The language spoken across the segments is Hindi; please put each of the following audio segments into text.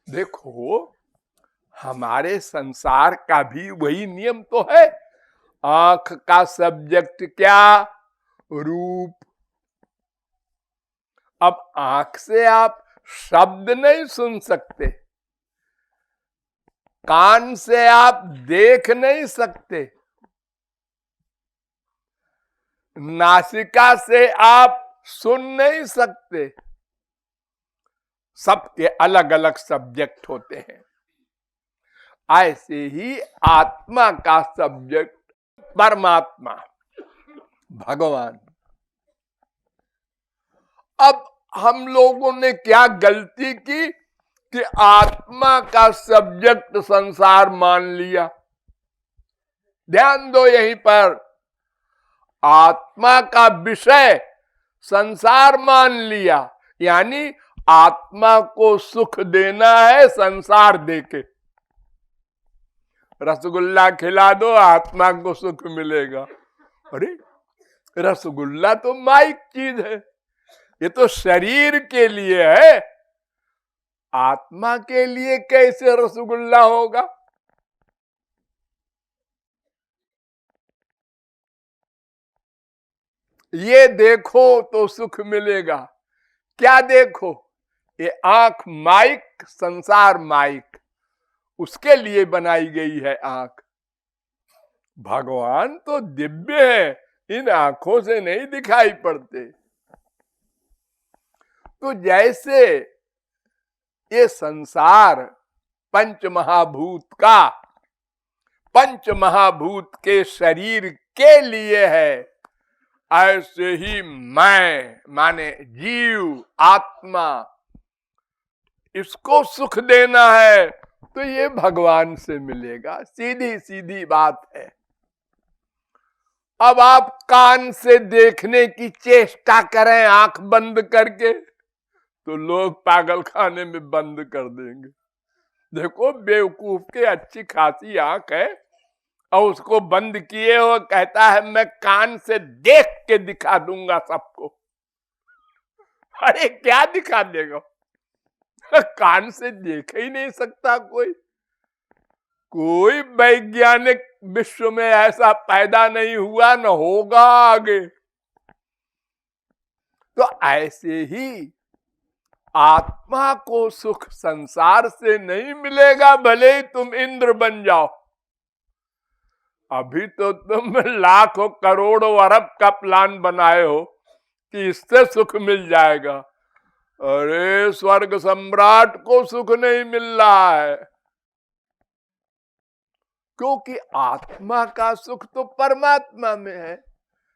देखो, हमारे संसार का भी वही नियम तो है। आंख का सब्जेक्ट क्या? रूप। अब आंख से आप शब्द नहीं सुन सकते, कान से आप देख नहीं सकते, नासिका से आप सुन नहीं सकते। सबके अलग अलग सब्जेक्ट होते हैं। ऐसे ही आत्मा का सब्जेक्ट परमात्मा, भगवान। अब हम लोगों ने क्या गलती की कि आत्मा का सब्जेक्ट संसार मान लिया। ध्यान दो यहीं पर, आत्मा का विषय संसार मान लिया, यानी आत्मा को सुख देना है संसार देके। रसगुल्ला खिला दो, आत्मा को सुख मिलेगा। अरे, रसगुल्ला तो माइक चीज है, ये तो शरीर के लिए है, आत्मा के लिए कैसे रसगुल्ला होगा? ये देखो तो सुख मिलेगा। क्या देखो? ये आंख माइक, संसार माइक, उसके लिए बनाई गई है आंख। भगवान तो दिव्य है, इन आंखों से नहीं दिखाई पड़ते। तो जैसे ये संसार पंच महाभूत के शरीर के लिए है, ऐसे ही मैं माने जीव, आत्मा, इसको सुख देना है तो ये भगवान से मिलेगा। सीधी सीधी बात है। अब आप कान से देखने की चेष्टा करें आंख बंद करके, तो लोग पागल खाने में बंद कर देंगे। देखो, बेवकूफ के अच्छी खासी आंख है और उसको बंद किए हो, कहता है मैं कान से देख के दिखा दूंगा सबको। अरे क्या दिखा देगा? कान से देख ही नहीं सकता कोई। कोई वैज्ञानिक विश्व में ऐसा पैदा नहीं हुआ, न होगा आगे। तो ऐसे ही आत्मा को सुख संसार से नहीं मिलेगा, भले ही तुम इंद्र बन जाओ। अभी तो तुम लाखों करोड़ों अरब का प्लान बनाए हो कि इससे सुख मिल जाएगा। अरे, स्वर्ग सम्राट को सुख नहीं मिल रहा है, क्योंकि आत्मा का सुख तो परमात्मा में है,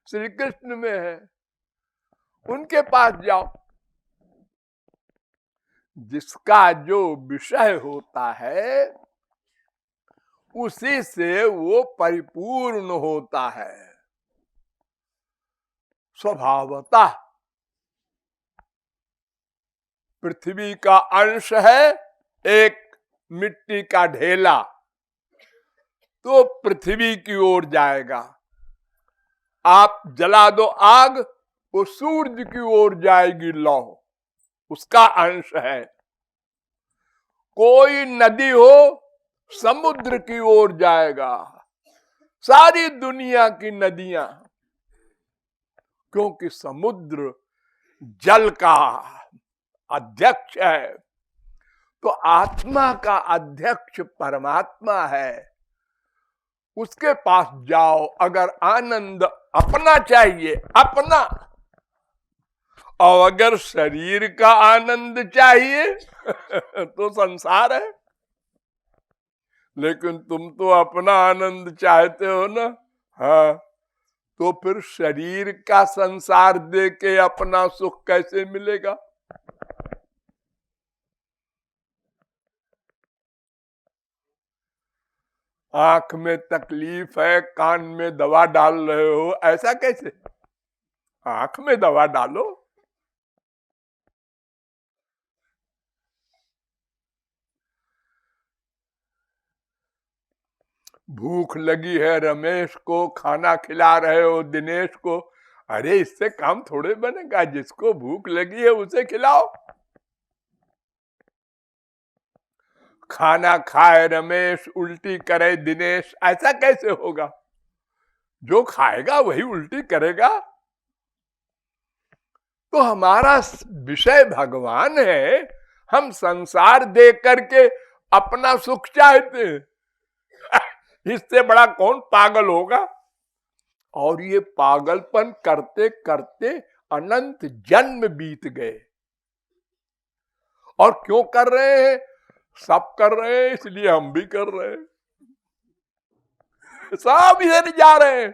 श्री कृष्ण में है। उनके पास जाओ। जिसका जो विषय होता है उसी से वो परिपूर्ण होता है स्वभावतः। पृथ्वी का अंश है एक मिट्टी का ढेला, तो पृथ्वी की ओर जाएगा। आप जला दो आग, वो सूरज की ओर जाएगी लौ, उसका अंश है। कोई नदी हो, समुद्र की ओर जाएगा। सारी दुनिया की नदियां, क्योंकि समुद्र जल का अध्यक्ष है, तो आत्मा का अध्यक्ष परमात्मा है। उसके पास जाओ। अगर आनंद अपना चाहिए, अपना, और अगर शरीर का आनंद चाहिए तो संसार है। लेकिन तुम तो अपना आनंद चाहते हो ना। हाँ, तो फिर शरीर का संसार दे के अपना सुख कैसे मिलेगा? आंख में तकलीफ है, कान में दवा डाल रहे हो, ऐसा कैसे? आंख में दवा डालो। भूख लगी है रमेश को, खाना खिला रहे हो दिनेश को। अरे, इससे काम थोड़े बनेगा। जिसको भूख लगी है उसे खिलाओ। खाना खाए रमेश उल्टी करे दिनेश, ऐसा कैसे होगा? जो खाएगा वही उल्टी करेगा। तो हमारा विषय भगवान है, हम संसार देख करके अपना सुख चाहते हैं। इससे बड़ा कौन पागल होगा? और ये पागलपन करते करते अनंत जन्म बीत गए। और क्यों कर रहे हैं? सब कर रहे हैं इसलिए हम भी कर रहे हैं। सब इधर जा रहे हैं।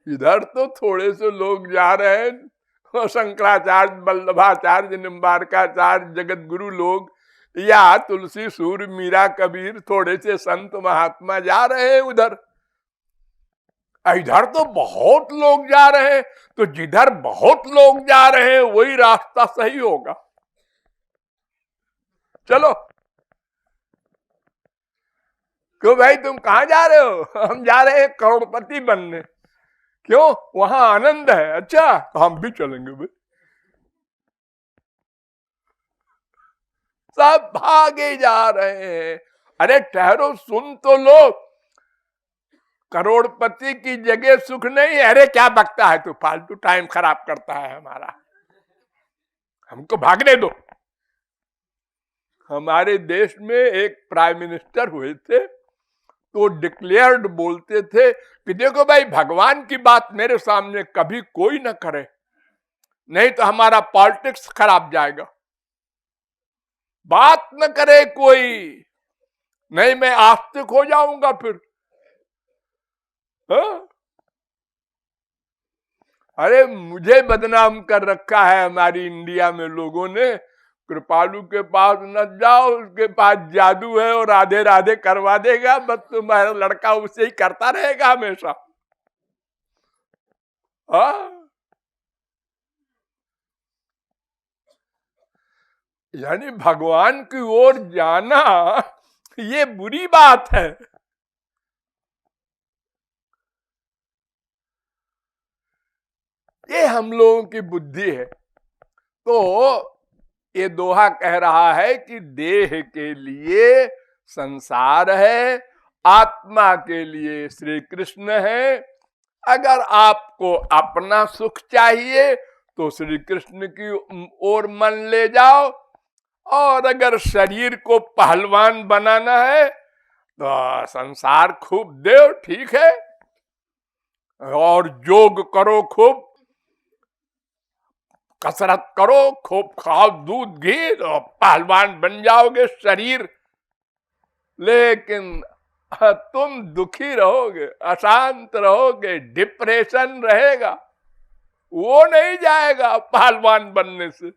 इधर तो थोड़े से लोग जा रहे हैं, शंकराचार्य, वल्लभाचार्य, निम्बारकाचार्य, जगत गुरु लोग, या तुलसी, सूर्य, मीरा, कबीर, थोड़े से संत महात्मा जा रहे हैं उधर। इधर तो बहुत लोग जा रहे हैं। तो जिधर बहुत लोग जा रहे हैं वही रास्ता सही होगा। चलो। क्यों भाई, तुम कहां जा रहे हो? हम जा रहे हैं करोड़पति बनने। क्यों? वहां आनंद है। अच्छा, तो हम भी चलेंगे भाई। सब भागे जा रहे हैं। अरे ठहरो, सुन तो लो। करोड़पति की जगह सुख नहीं। अरे क्या बकता है तू, फालतू टाइम खराब करता है हमारा, हमको भागने दो। हमारे देश में एक प्राइम मिनिस्टर हुए थे, तो डिक्लेयर्ड बोलते थे कि देखो भाई, भगवान की बात मेरे सामने कभी कोई ना करे, नहीं तो हमारा पॉलिटिक्स खराब जाएगा। बात न करे कोई, नहीं मैं आस्तिक हो जाऊंगा फिर। हाँ? अरे मुझे बदनाम कर रखा है हमारी इंडिया में लोगों ने। कृपालु के पास न जाओ, उसके पास जादू है और राधे राधे करवा देगा, बस तुम्हारा लड़का उसे ही करता रहेगा हमेशा। हाँ? यानी भगवान की ओर जाना ये बुरी बात है। ये हम लोगों की बुद्धि है। तो ये दोहा कह रहा है कि देह के लिए संसार है, आत्मा के लिए श्री कृष्ण है। अगर आपको अपना सुख चाहिए तो श्री कृष्ण की ओर मन ले जाओ, और अगर शरीर को पहलवान बनाना है तो संसार खूब दो, ठीक है, और योग करो, खूब कसरत करो, खूब खाओ दूध घी, तो पहलवान बन जाओगे शरीर। लेकिन तुम दुखी रहोगे, अशांत रहोगे, डिप्रेशन रहेगा, वो नहीं जाएगा पहलवान बनने से।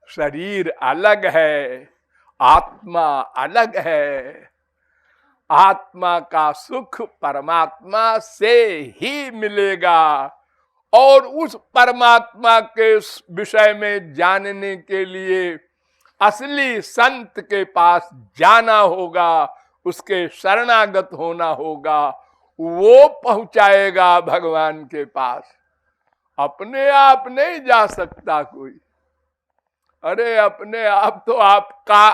शरीर अलग है, आत्मा अलग है। आत्मा का सुख परमात्मा से ही मिलेगा, और उस परमात्मा के विषय में जानने के लिए असली संत के पास जाना होगा, उसके शरणागत होना होगा। वो पहुंचाएगा भगवान के पास। अपने आप नहीं जा सकता कोई। अरे अपने आप तो आपका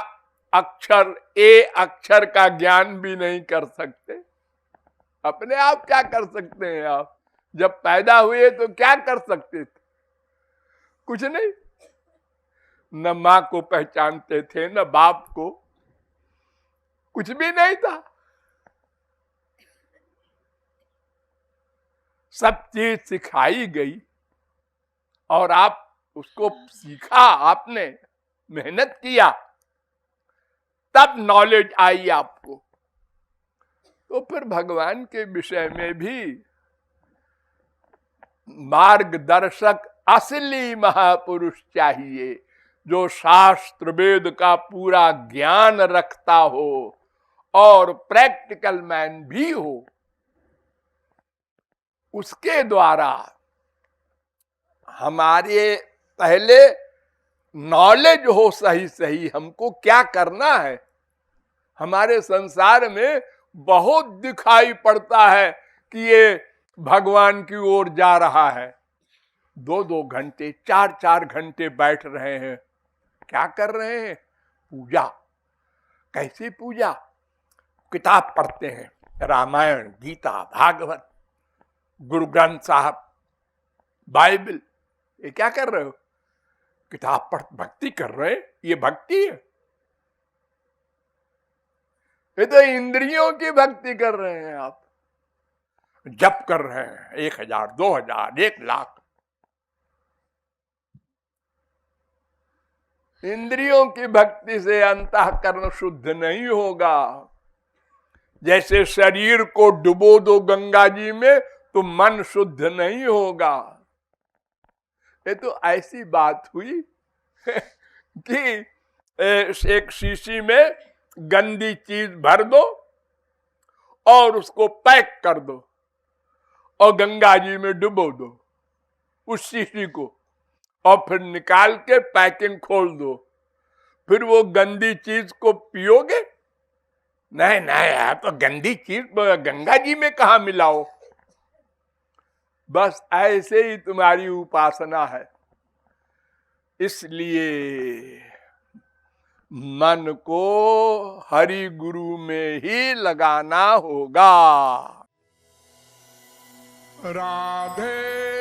अक्षर, ए अक्षर का ज्ञान भी नहीं कर सकते। अपने आप क्या कर सकते हैं आप? जब पैदा हुए तो क्या कर सकते थे? कुछ नहीं। न मां को पहचानते थे, न बाप को, कुछ भी नहीं था। सब चीज सिखाई गई और आप उसको सीखा, आपने मेहनत किया, तब नॉलेज आई आपको। तो फिर भगवान के विषय में भी मार्गदर्शक असली महापुरुष चाहिए, जो शास्त्र वेद का पूरा ज्ञान रखता हो और प्रैक्टिकल मैन भी हो। उसके द्वारा हमारे पहले नॉलेज हो सही सही, हमको क्या करना है। हमारे संसार में बहुत दिखाई पड़ता है कि ये भगवान की ओर जा रहा है, 2-2 घंटे 4-4 घंटे बैठ रहे हैं, क्या कर रहे हैं? पूजा। कैसी पूजा? किताब पढ़ते हैं, रामायण, गीता, भागवत, गुरु ग्रंथ साहब, बाइबल। ये क्या कर रहे हो? किताब पढ़ भक्ति कर रहे हैं। ये भक्ति है? ये तो इंद्रियों की भक्ति कर रहे हैं आप। जप कर रहे हैं 1000, 2000, 1,00,000। इंद्रियों की भक्ति से अंतःकरण शुद्ध नहीं होगा। जैसे शरीर को डुबो दो गंगा जी में तो मन शुद्ध नहीं होगा। ये तो ऐसी बात हुई कि एक शीशी में गंदी चीज भर दो और उसको पैक कर दो और गंगा जी में डुबो दो उस शीशी को, और फिर निकाल के पैकिंग खोल दो। फिर वो गंदी चीज को पियोगे? नहीं नहीं यार, तो गंदी चीज गंगा जी में कहां मिलाओ। बस ऐसे ही तुम्हारी उपासना है। इसलिए मन को हरि गुरु में ही लगाना होगा। राधे